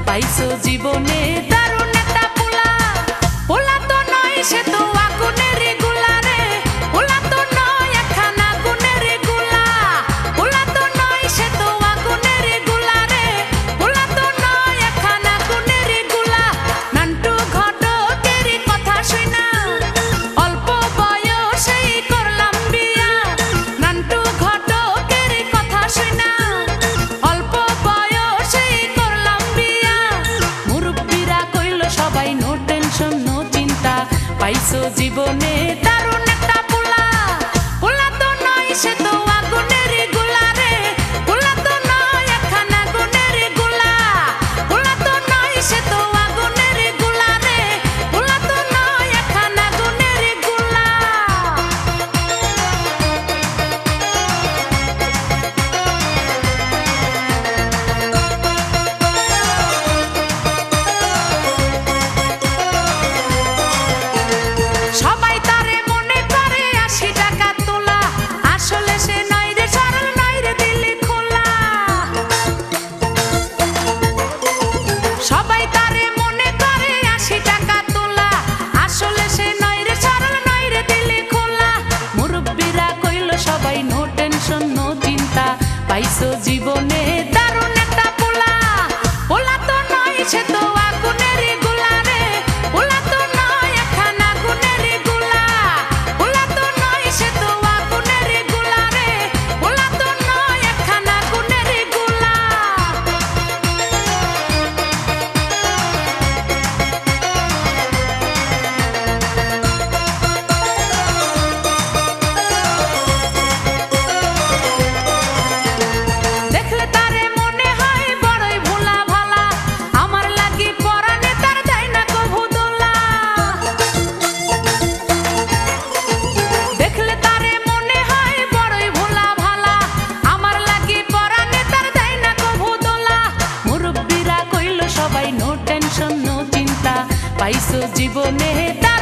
পাইছো জীবনে দারুণ একটা পোলা। পোলা তো নয় সে তো আগুনের গোলা রে, পোলা তো নয় একখান আগুনের গোলা। পোলা তো নয় সে তো আগুনের গোলা রে, পোলা তো নয় একখান আগুনের গোলা। নান্টু ঘটকের কথা শুনা অল্প বয়সেই করলাম বিয়া। নান্টু ঘটকের কথা শুনা অল্প বয়সেই করলাম বিয়া। মুরব্বিরা কইল সবাই নো টেনশন নো চিন্তা, পাইছো জীবনে দারুণ একটা পোলা। পোলা তো নয় সে তো আগুনের গোলা রে, পোলা তো নয় একখান আগুনের গোলা। পোলা তো নয় সে তো আগুনের গোলা রে, পোলা তো নয় একখান আগুনের গোলা। সবাই তারে মনে করে ৮০ টাকা তোলা, আসলে সে নয় রে সরল নয় রে দিলি খোলা। সবাই তারে মনে করে ৮০ টাকা তোলা, আসলে সে নয় রে সরল নয় রে দিলি খোলা। মুরব্বিরা কইল সবাই নো টেনশন নো চিন্তা, পাইছো জীবনে দারুণ একটা পোলা। পোলা তো নয় সে তো আগুনের গোলা রে, পোলা তো নয় একখান আগুনের গোলা। পোলা তো নয় সে তো আগুনের গোলা রে, পোলা তো নয় একখান আগুনের গোলা। দেখলে তারে মনে হয় বড়ই ভোলা ভালা, আমার লাগি পরানে তার দেয় না কভু দোলা। দেখলে তারে মনে হয় বড়ই ভোলা ভালা, আমার লাগি পরানে তার দেয় না কভু দোলা। মুরব্বিরা কইল সবাই নো টেনশন নো চিন্তা, পাইছো জীবনে দারুণ